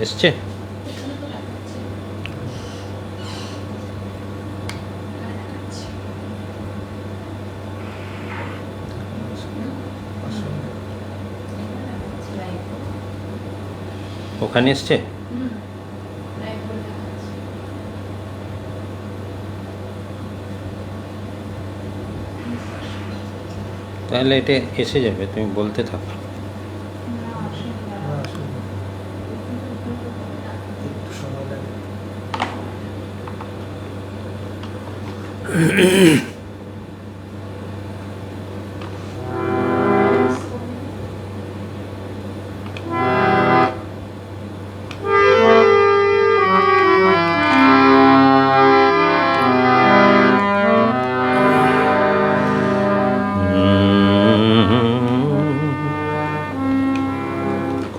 এসছে? ওখানে এসছে? তাহলে এটা এসে যাবে, তুমি বলতে থাকো।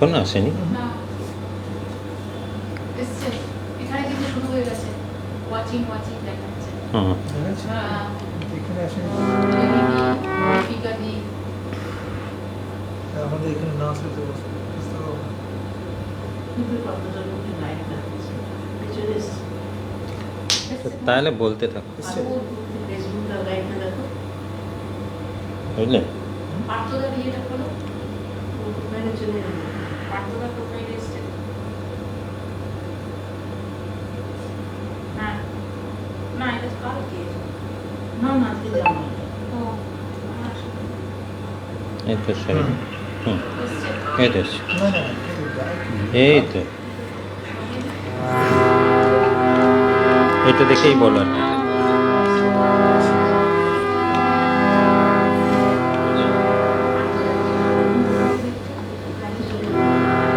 এখন আসেনি? তাহলে বলতে থাকো, বুঝলে? এই তো সরি, এই তো এই তো এটা দেখেই বলো আর কি।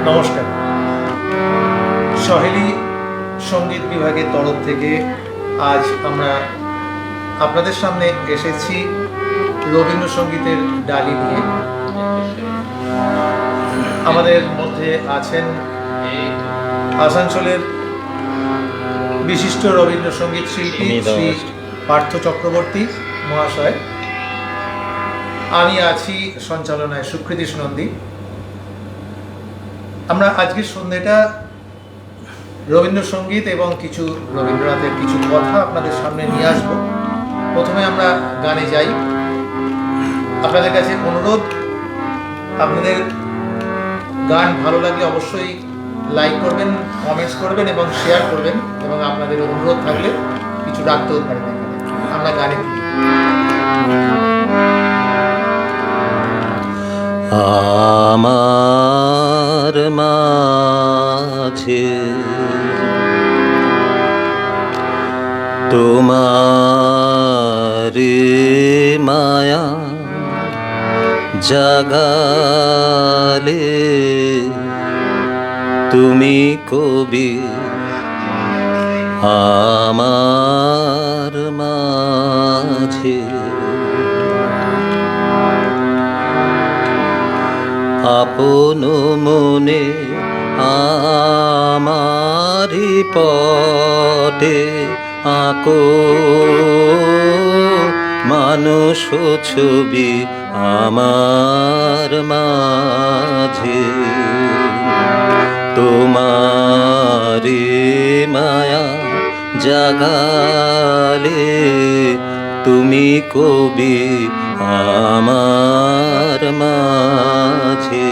নমস্কার। সহেলি সঙ্গীত বিভাগের তরফ থেকে আজ আমরা আপনাদের সামনে এসেছি রবীন্দ্রসঙ্গীতের ডালি নিয়ে। আমাদের মধ্যে আছেন আসানসোলের বিশিষ্ট রবীন্দ্রসঙ্গীত শিল্পী শ্রী পার্থ চক্রবর্তী মহাশয়। আমি আছি সঞ্চালনায় সুকৃতিশ নন্দী। আমরা আজকের সন্ধ্যাটা রবীন্দ্রসঙ্গীত এবং কিছু রবীন্দ্রনাথের কিছু কথা আপনাদের সামনে নিয়ে আসবো। প্রথমে আমরা গানে যাই। আপনাদের কাছে অনুরোধ, আপনাদের গান ভালো লাগলে অবশ্যই লাইক করবেন, কমেন্টস করবেন এবং শেয়ার করবেন, এবং আপনাদের অনুরোধ থাকলে কিছু রাখতেও পারেন এখানে। আমরা গানে আমার মাঝে তোমার মায়া জাগালে তুমি কবি আমার মাঝে। আপন মনে আমারি পটে আঁকো মানুষ ছবি আমার মাঝে। তোমারি মায়া জাগালে তুমি কবি আমার মাঝে।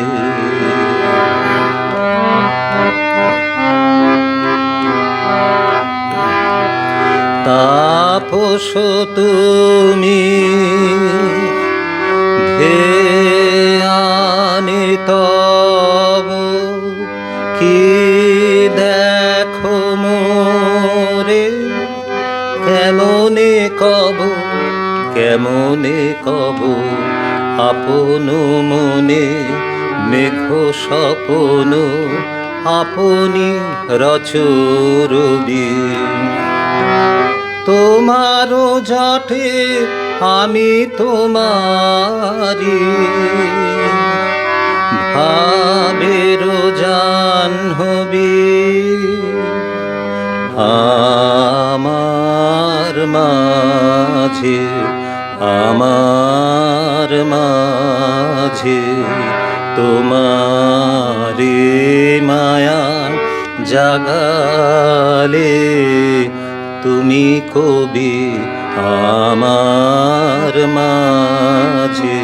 তাপস তুমি ধ্যানে তব কি দেখো মোরে, কেমনে কব কেমনে কব আপন মনে মেঘ স্বপন আপনি রচরবি। তোমারও জটে আমি তোমারি ভাবের জাহ্নবী। আমার মাঝে আমার মাঝে তোমারি মায়া জাগালে তুমি কবি আমার মাঝে।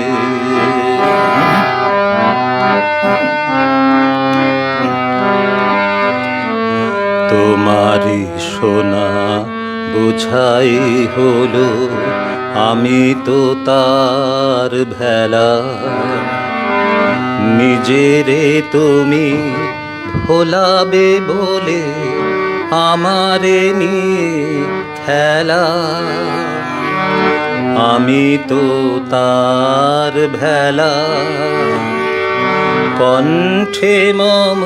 তোমারি সোনা বুঝাই হলো, আমি তো তার ভেলা। নিজেরে তুমি ভোলাবে বলে আমারে নিয়ে খেলা। আমি তো তার ভেলা। কণ্ঠে মম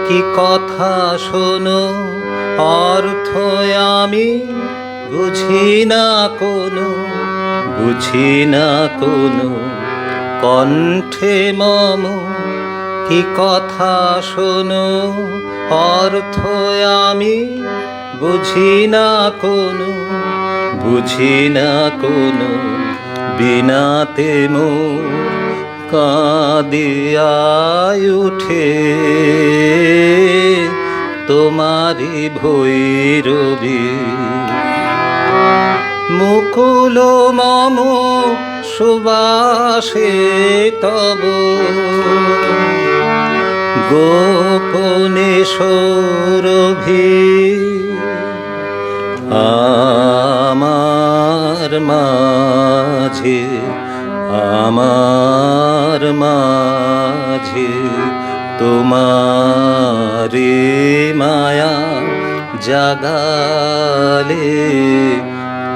কি কথা শোনো, অর্থ আমি বুঝি না কোনো, বুঝি না কোনো। কণ্ঠে মম কি কথা শোনো, অর্থ আমি বুঝি না কোনো, বুঝি না কোনো। বিনাতে মোর কাঁদিয়ায় উঠে তোমারি ভৈরবী। মুকুল মম সুবাসে তব, গোপনে সৌরভী আমার মাঝে, আমার মাঝে। তোমারে মায়া জাগালে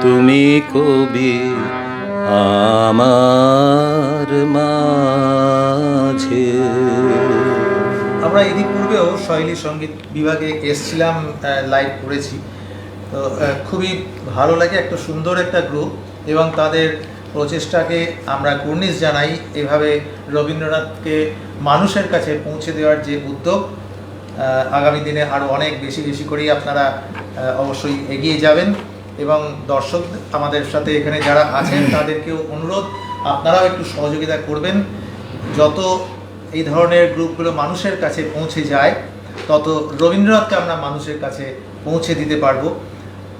তুমি কবি আমার মাঝে। আমরা ইতিপূর্বেও শৈলী সঙ্গীত বিভাগে এসছিলাম, লাইভ করেছি। তো খুবই ভালো লাগে, একটা সুন্দর একটা গ্রুপ, এবং তাদের প্রচেষ্টাকে আমরা কুর্নিশ জানাই। এভাবে রবীন্দ্রনাথকে মানুষের কাছে পৌঁছে দেওয়ার যে উদ্যোগ, আগামী দিনে আরও অনেক বেশি বেশি করেই আপনারা অবশ্যই এগিয়ে যাবেন। এবং দর্শক আমাদের সাথে এখানে যারা আছেন তাদেরকেও অনুরোধ, আপনারাও একটু সহযোগিতা করবেন। যত এই ধরনের গ্রুপগুলো মানুষের কাছে পৌঁছে যায়, তত রবীন্দ্রনাথকে আমরা মানুষের কাছে পৌঁছে দিতে পারবো।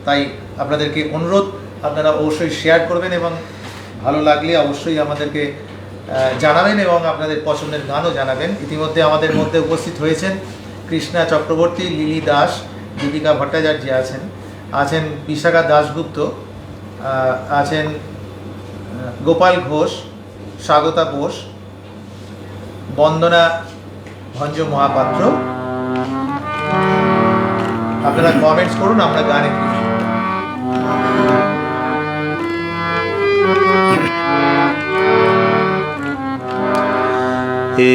তাই আপনাদেরকে অনুরোধ, আপনারা অবশ্যই শেয়ার করবেন এবং ভালো লাগলে অবশ্যই আমাদেরকে জানাবেন এবং আপনাদের পছন্দের গানও জানাবেন। ইতিমধ্যে আমাদের মধ্যে উপস্থিত হয়েছেন কৃষ্ণা চক্রবর্তী, লিলি দাস, দীপিকা ভট্টাচার্য আছেন, আছেন বিশাখা দাশগুপ্ত, আছেন গোপাল ঘোষ, স্বাগতা বোস, বন্দনা ভঞ্জ মহাপাত্র। আপনারা কমেন্টস করুন, আমরা গানে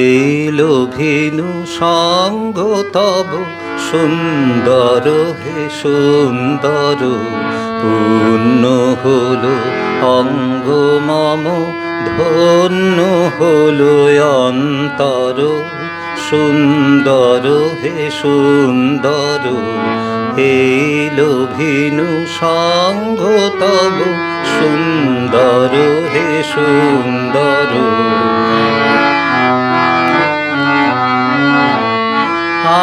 এই লোভিনু সঙ্গ তব সুন্দর হে সুন্দর, পূর্ণ হলো অঙ্গ মম, ধন্য হলো অন্তর। সুন্দর হে সুন্দর, এই লোভিনু সঙ্গ তব সুন্দর হে সুন্দর।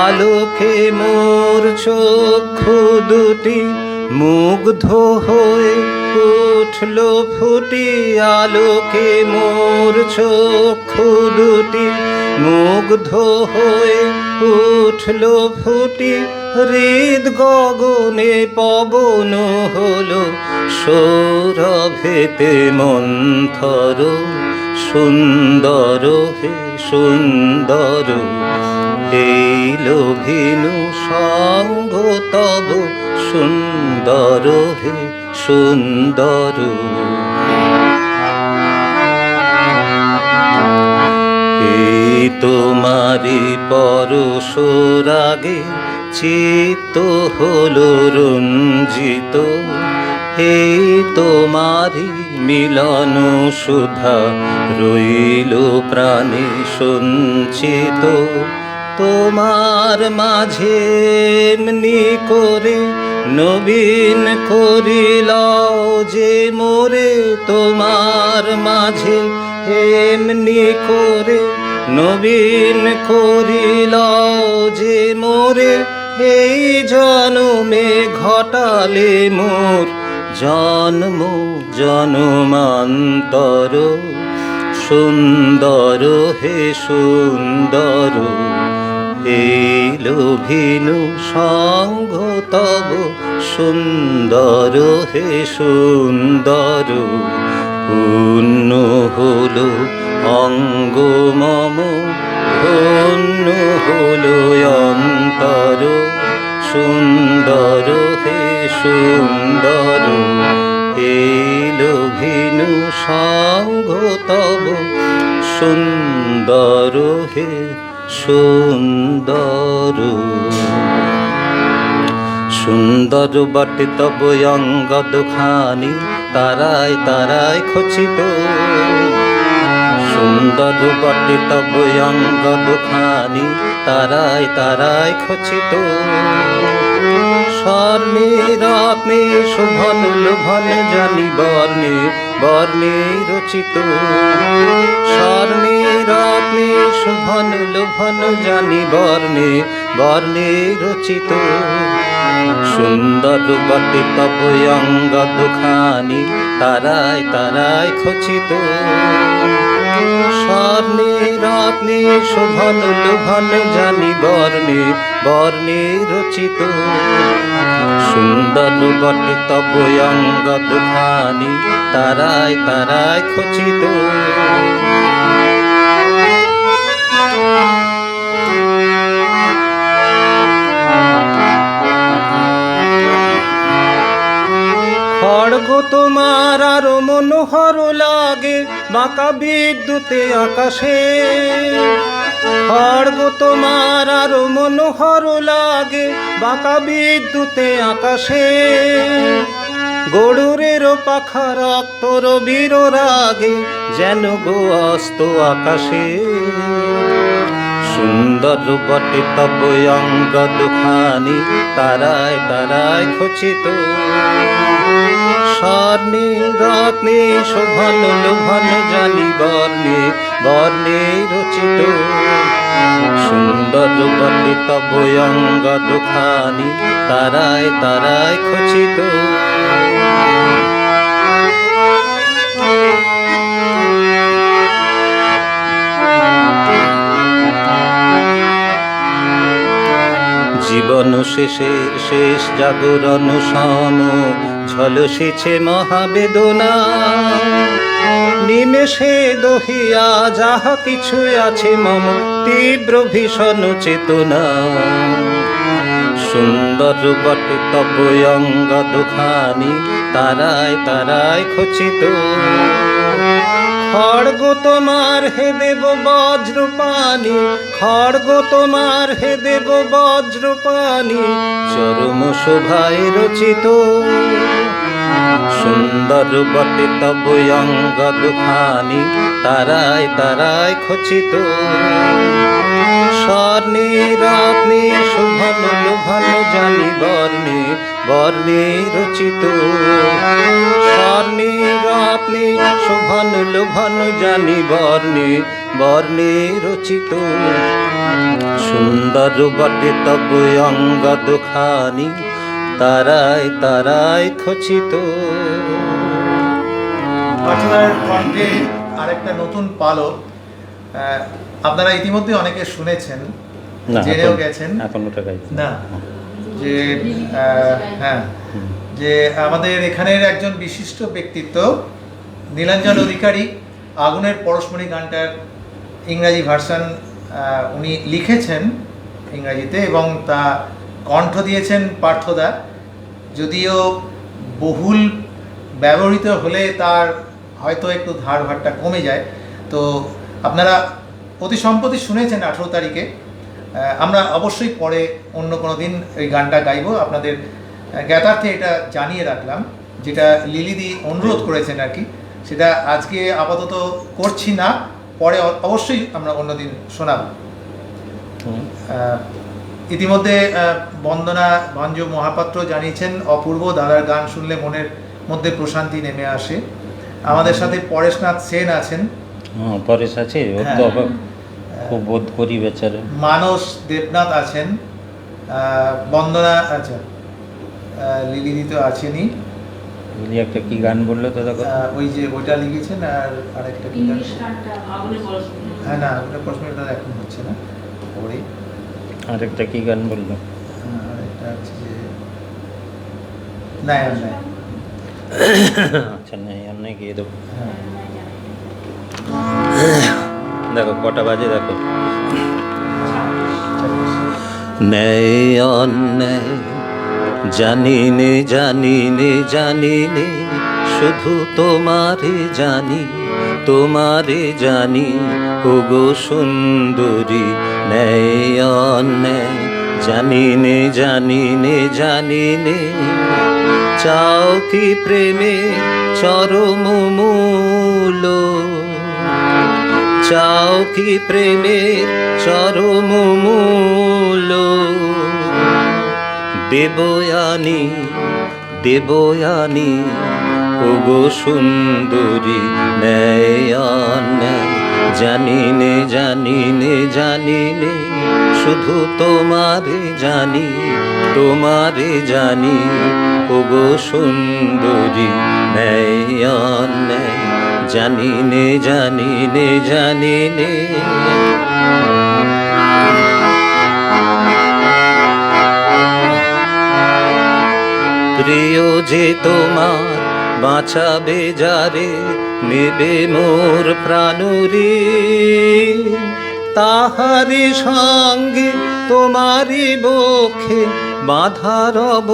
আলোকে মোর চক্ষু দুটি মুগ্ধ হয়ে উঠল ফুটি। আলোকে মোর চক্ষু দুটি মুগ্ধ হয়ে উঠল ফুটি। হৃদ গগনে পবন হলো সৌরভেতে মন্থর। সুন্দর হে সুন্দর, এই লোভিনু সঙ্গ তব সুন্দর হে সুন্দর। এই তোমারি পরশ রাগে চিত্ত হলো রঞ্জিত। এই তোমারি মিলন সুধা রইল প্রাণে সঞ্চিত। তোমার মাঝে এমনি করে নবীন করিলাও যে মোরে। তোমার মাঝে এমনি করে নবীন করিল যে মোরে এই জনমে ঘটালে মোর জন্ম জনমান্তর সুন্দর হে সুন্দর এই লোভিনু সঙ্গ তব সুন্দর হে সুন্দর পূর্ণ হলো অঙ্গ মম ধন্য হলো অন্তর সুন্দর হে সুন্দর এই লোভিনু সঙ্গ তব সুন্দর হে সুন্দর সুন্দর বটে তব অঙ্গ দুখানি তারায় তারায় খচিত সুন্দর বটে তব অঙ্গ দুখানি তারায় তারায় খচিত স্বর্ণে রত্নে শোভন লোভন জানি বর্ণে বর্ণে রচিত স্বর্ণে রত্নে শোভন লোভন জানি বর্ণে বর্ণে রচিত সুন্দর বটে তব অঙ্গ দুখানি তারায় তারায় খচিত স্বর্ণে রত্নে শোভন লোভন জানি বর্ণে বর্ণে রচিত সুন্দর বটে তব অঙ্গ দুখানি তারায় তারায় খচিত খড়গ তোমার আরো মনোহর লাগে বাঁকা বিদ্যুতে আকাশে খড়গ তোমার আরো মনোহর লাগে বাঁকা বিদ্যুতে আকাশে গরুরের পাখা রক্তর বীর রাগে যেন গো অস্ত আকাশে সুন্দর বটে তব অঙ্গ দুখানি তারায় তারায় খচিত স্বর্ণে রত্নে শোভন লোভন জানি বর্ণে বর্ণে রচিত সুন্দর বটে তব অঙ্গ দুখানি তারায় তারায় খচিত জীবন শেষের শেষ জাগরণ সম ঝলসেছে মহাবেদনা নিমেষে দহিয়া যাহা কিছু আছে মম তীব্র ভীষণ চেতনা সুন্দর বটে তব অঙ্গ দুখানি তারায় তারায় খচিত খড়গ তোমার হে দেব বজ্রপানি খড়গ তোমার হে দেব বজ্রপানি চরম শোভায় রচিত সুন্দর বটে তব অঙ্গ দুখানি তারায় তারায় খচিত স্বর্ণে রত্নে শোভন লোভন জানি বর্ণে বর্ণে রচিত স্বর্ণে রত্নে শোভন লোভন জানি বর্ণে বর্ণে রচিত সুন্দর বটে তব অঙ্গ দুখানি তারায় তারায় খচিত পাঠনার কণ্ঠে আরেকটা নতুন পালক আপনারা ইতিমধ্যে অনেকে শুনেছেন জেনেও গেছেন এখন ওটা গাইব না যে হ্যাঁ যে আমাদের এখানের একজন বিশিষ্ট ব্যক্তিত্ব নীলাঞ্জন অধিকারী আগুনের পরশমণি গানটার ইংরাজি ভার্সন উনি লিখেছেন ইংরাজিতে এবং তা কণ্ঠ দিয়েছেন পার্থদা যদিও বহুল ব্যবহৃত হলে তার হয়তো একটু ধারভারটা কমে যায় তো আপনারা অতি সম্প্রতি শুনেছেন 18 তারিখে আমরা অবশ্যই পরে অন্য কোনো দিন এই গানটা গাইব আপনাদের জ্ঞাতার্থে এটা জানিয়ে রাখলাম যেটা লিলিদি অনুরোধ করেছেন আর কি সেটা আজকে আপাতত করছি না পরে অবশ্যই আমরা অন্যদিন শোনাব ইতিমধ্যে বন্দনা ভঞ্জ মহাপাত্র জানিয়েছেন অপূর্ব দাদার গান শুনলে মনের মধ্যে প্রশান্তি নেমে আসে আমাদের সাথে পরেশনাথ সেন আছেন পরেশ আছে বোধ করি বেচারে। মানস দেবনাথ আছেন, বন্দনা আচ্ছা, লিলি তো আছেনই। লিলি একটা কি গান বললো তো দেখো। ওই যে ওইটা লিখেছেন, আর আরেকটা কি গান? ইংলিশ গানটা আগুনে পড়াশোনা। হ্যাঁ না, ওটা প্রশ্নটা এখন হচ্ছে না, পরে আরেকটা কি গান বললো? আরেকটা হচ্ছে যে নাই আর নাই। আচ্ছা নেই, আমি গিয়ে দেবো। হ্যাঁ, দেখো কটা বাজে দেখো। 26 ন্যায় অন্যায় জানি নে জানি নে জানি নে, শুধু তোমারে জানি তোমারে জানি, ওগো সুন্দরী। ন্যায় অন্যায় জানি নে জানি নে জানি নে, চাও কি প্রেমে চরম মূল, চাও কি প্রেমের চরম মূল, দেবয়ানী দেবয়ানী, ওগো সুন্দরী। ন্যায় অন্যায় জানি নে জানি নে জানি নে, শুধু তোমারে জানি তোমারে জানি, ওগো সুন্দরী। ন্যায় অন্যায় জানি নে জানি নে জানি নে। প্রিয় যে তোমার বাঁচাবে যারে, নেবে মোর প্রাণরে, তাহারি সঙ্গে তোমারি বক্ষে বাঁধা রব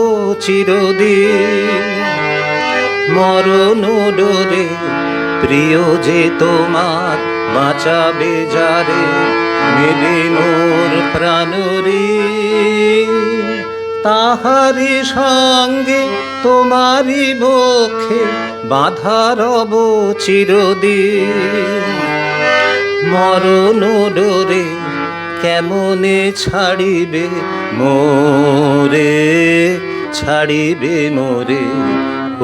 চিরদিন। মরণ ডোরে প্রিয় যে তোমার বাঁচাবে যারে, নেবে মোর প্রাণরে, তাহারি সঙ্গে তোমারি বক্ষে বাঁধা রব চিরদিন। মরণ ডোরে কেমনে ছাড়িবে মোরে, ছাড়িবে মোরে,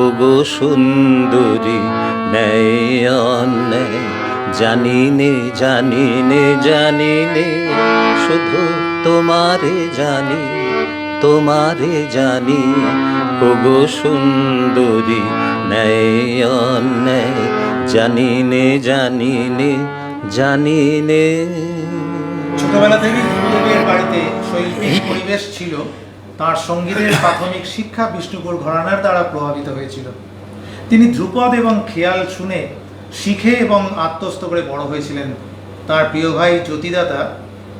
ওগো সুন্দরী। ন্যায় অন্যায় জানি নে জানি নে জানি নে, শুধু তোমারে জানি তোমারে জানি, ওগো সুন্দরী। ন্যায় অন্যায় জানি নে জানি নে জানি নে। ছোটবেলা থেকেই গুরুদেবের বাড়িতে শৈল্পিক পরিবেশ ছিল। তার সঙ্গীতের প্রাথমিক শিক্ষা বিষ্ণুপুর ঘরানার দ্বারা প্রভাবিত হয়েছিল। তিনি ধ্রুপদ এবং খেয়াল শুনে শিখে এবং আত্মস্থ করে বড় হয়েছিলেন। তার প্রিয় ভাই জ্যোতিদাতা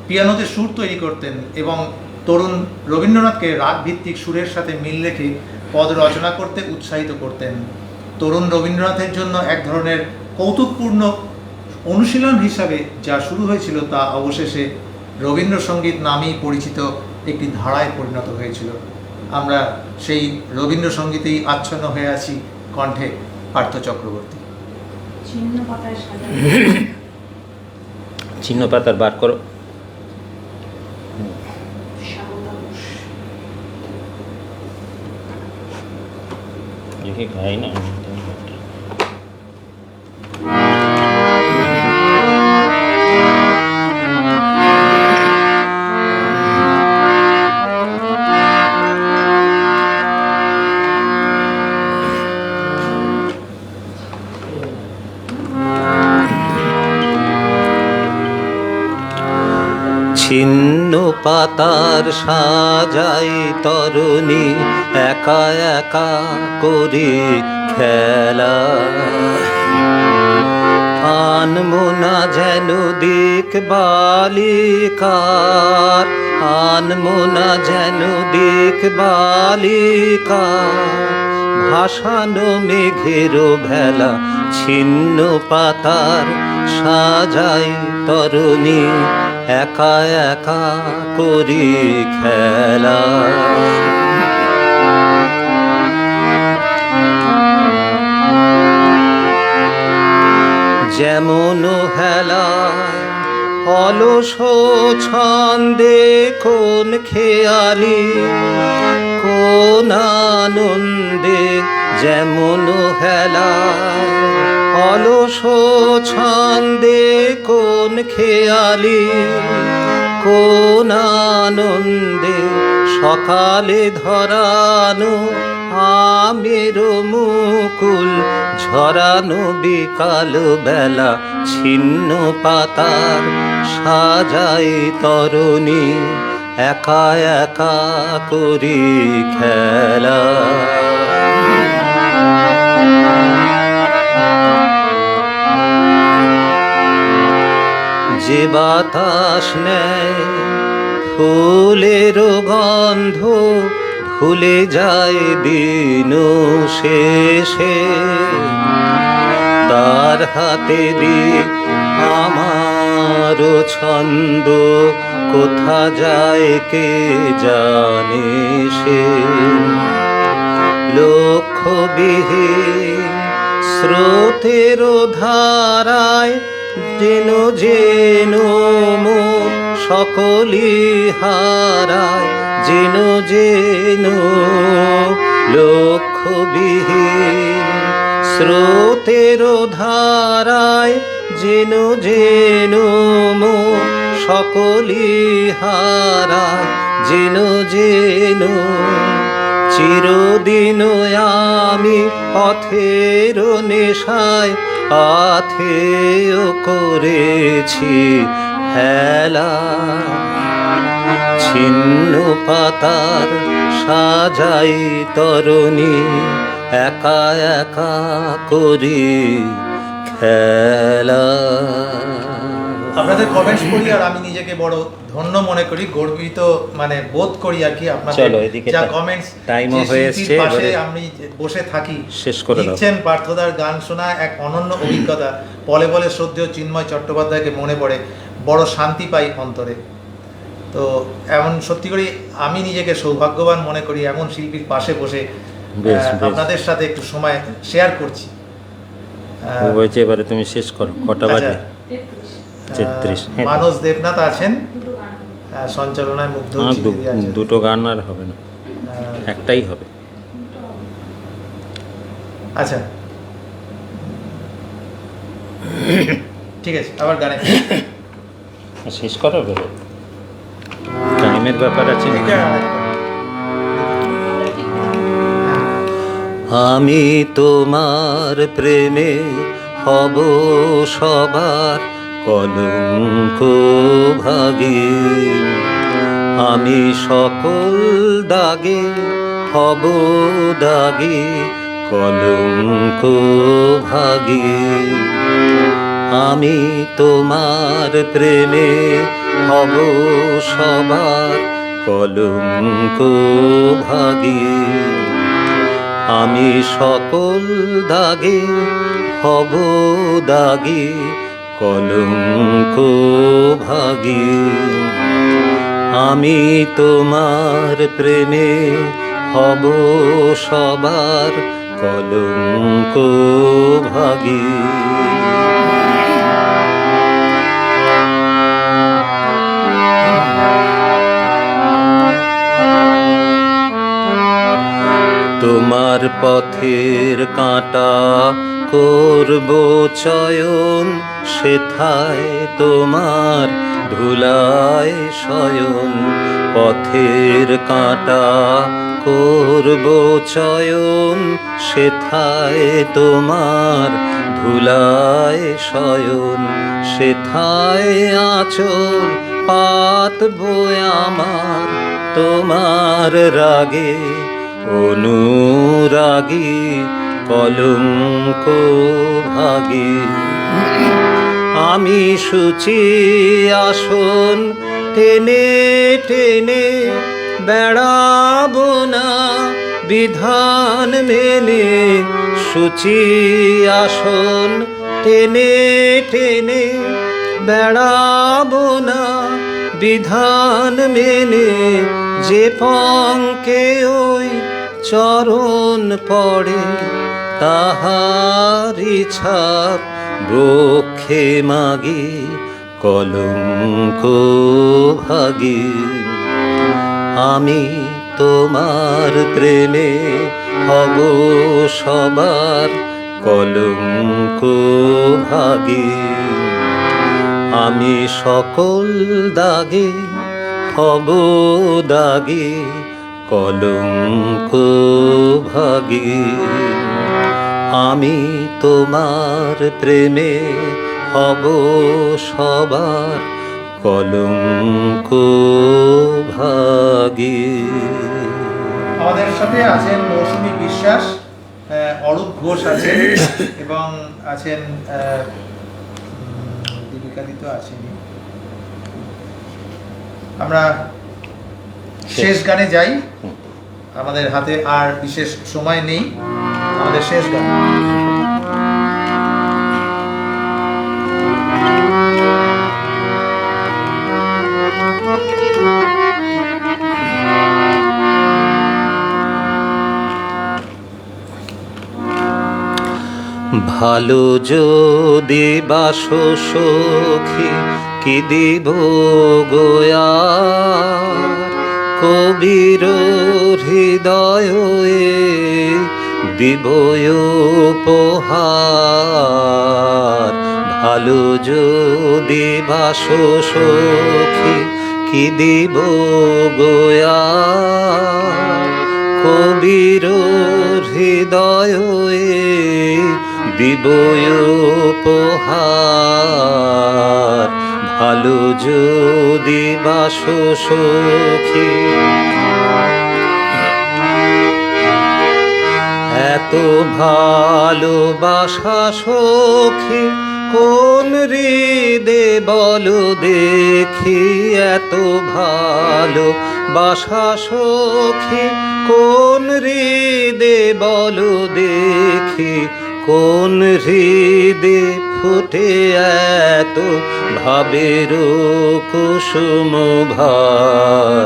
পিয়ানোতে সুর তৈরি করতেন এবং তরুণ রবীন্দ্রনাথকে রাগ ভিত্তিক সুরের সাথে মিল রেখে পদ রচনা করতে উৎসাহিত করতেন। তরুণ রবীন্দ্রনাথের জন্য এক ধরনের কৌতুকপূর্ণ অনুশীলন হিসাবে যা শুরু হয়েছিল, তা অবশেষে রবীন্দ্রসঙ্গীত নামেই পরিচিত একটি ধারায় পরিণত হয়েছিল। আমরা সেই রবীন্দ্রসঙ্গীতেই আচ্ছন্ন হয়ে আছি, কণ্ঠে পার্থ চক্রবর্তী। ছিন্ন পাতায় সাজানো। চিহ্ন পাতার বার করো। সাগরদাস। দেখি খাই না। ছিন্ন পাতার সাজাই তরুণী, একা একা করি খেলা, আনমোনা যেন দিক বালিকার, আনমোনা যেন দিক বালিকার, ভাসানো মেঘের ভেলা। ছিন্ন পাতার সাজাই তরুণী, একা একা করি খেলা। যেমন হেলায় অলস ছন্দে কোন খেয়ালি, কোন আনন্দে যেমন হেলা অলস ছন্দে কোন খেয়ালি কোন আনন্দে সকালে ধরানো আমের মুকুল ঝরানো বিকাল বেলা ছিন্ন পাতার সাজাই তরণী একা একা করি খেলা। যে বাতাস নেয় ফুলের গন্ধ ভুলে যায় দিন শেষে, তার হাতে দিয়ে আমার ছন্দ কোথা যায় কে জানে সে। লক্ষ্যবিহীন স্রোতের ধারায় যেন যেন মোর সকলি হারায় যেন যেন। লক্ষ্যবিহীন স্রোতের ধারায় যেন যেন মোর সকলি হারায় যেন যেন। চিরদিন আমি পথের নেশায় পাথেয় করেছি হেলা। ছিন্ন পাতার সাজাই তরণী একা একা করি খেলা। আপনাদের কমেন্টস পড়ি আর আমি নিজেকে বড় ধন্য মনে করি, গর্বিত মানে বোধ করি আর কি। চলো, এদিকে যা কমেন্টস টাইমও হয়ে এসেছে, পাশে আমি বসে থাকি শেষ করে দাও। লিখছেন পার্থদার গান শোনা এক অনন্য অভিজ্ঞতা, বলে বলে শ্রদ্ধেয় চিন্ময় চট্টোপাধ্যায়কে মনে পড়ে, বড় শান্তি পাই অন্তরে। তো এমন সত্যি করে আমি নিজেকে সৌভাগ্যবান মনে করি এমন শিল্পীর পাশে বসে আপনাদের সাথে একটু সময় শেয়ার করছি। বলছে এবারে তুমি শেষ করো, কটা বাজে? 33। মানস দেবনাথ আছেন দুটো গান। সঞ্চালনায়, মুগ্ধ দুটো গান আর হবে না, একটাই হবে। আচ্ছা ঠিক আছে, আবার গানে শেষ করো, বেরো, টাইমের ব্যাপার আছে। আমি তোমার প্রেমে হব সবার কলঙ্ক ভাগী, আমি সকল দাগে হব দাগী কলঙ্ক ভাগী। আমি তোমার প্রেমে হব সবার কলঙ্ক ভাগী, আমি সকল দাগে হব দাগী কলঙ্ক ভাগী। আমি তোমার প্রেমে হব সবার কলঙ্ক ভাগী। তোমার পথের কাঁটা করব চয়ন, সেথায় তোমার ধুলায় শয়ন। পথের কাঁটা করব চয়ন, সেথায় তোমার ধুলায় শয়ন। সেথায় আঁচল পাতবো আমার তোমার রাগে অনুরাগী কলঙ্ক ভাগী। আমি সূচি আসন টেনে টেনে বেড়াবো না বিধান মেনে। সূচি আসন টেনে টেনে বেড়াবো না বিধান মেনে। যে পঙ্কে ওই চরণ পড়ে তাহারি ছাপ বক্ষে মাগি কলঙ্ক ভাগী। আমি তোমার প্রেমে হব সবার কলঙ্ক ভাগী। আমি সকল দাগে হব দাগে কলঙ্ক ভাগী। আমি তোমার প্রেমে হব সবার কলঙ্ক ভাগী। আমাদের সাথে আছেন মৌসুমী বিশ্বাস, অরূপ ঘোষ আছেন এবং আছেন দীপিকাদি তো আছেনই। আমরা শেষ গানে যাই, আমাদের হাতে আর বিশেষ সময় নেই। আমাদের শেষ গান। ভালো যদি বাসো সখী কি দিব গোয়ার, কবির হৃদয়ে দিব উপহার। ভালো যদি বাসো সখী কি দিব গোয়ার, কবির হৃদয়ে দিব উপহার। ভালো যদি বাসো সখী, এত ভালোবাসা সখী কোন হৃদে বলো দেখি। এত ভালোবাসা সখী কোন হৃদে বলো দেখি। কোন হৃদে ফুটে এত ভাবের কুসুম ভার।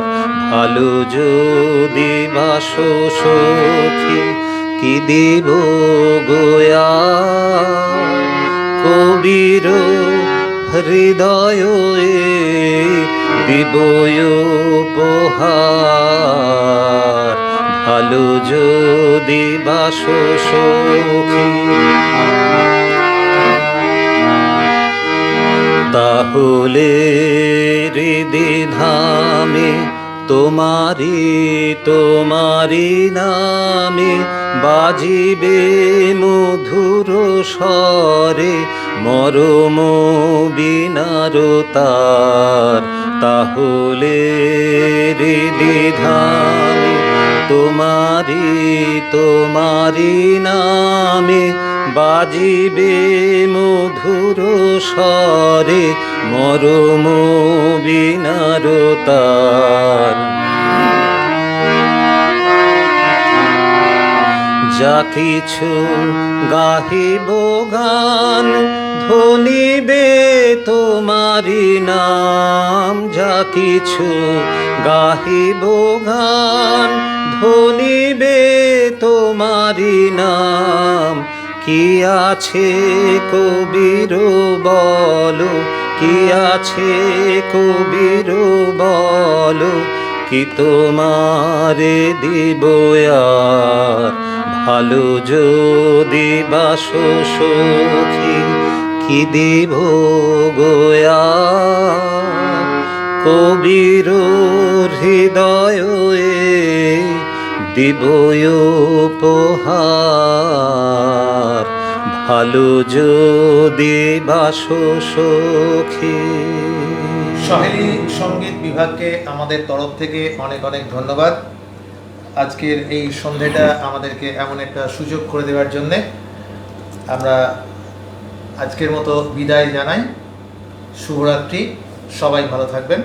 ভালো যদি বাসো সখী কি দিব গোয়ার, কবির হৃদয়ে দিব উপহার। ভালো যদি বাসো সখী, তাহলে হৃদে ধামে তোমারি নামে বাজিবে মধুর স্বরে মরম বিনার তার। তাহলে হৃদে ধামে তোমারি নামে বাজিবে মধুর স্বরে মরম বিনার তার। যা কিছু গাহিব গান ধ্বনিবে তোমারি নাম। যা কিছু গাহিব গান ধ্বনিবে তোমারি নাম। কি আছে কবির বলো, কি আছে কবির বলো, কি তোমারে দিব আর। ভালো যদি বাসো সখী কি দিব গোয়ার, কবির হৃদয়ে দিব উপহার। ভালো যদি বাসো সখী। সহেলি সঙ্গীত বিভাগকে আমাদের তরফ থেকে অনেক অনেক ধন্যবাদ আজকের এই সন্ধ্যাটা আমাদেরকে এমন একটা সুযোগ করে দেওয়ার জন্যে। আমরা আজকের মতো বিদায় জানাই। শুভরাত্রি, সবাই ভালো থাকবেন।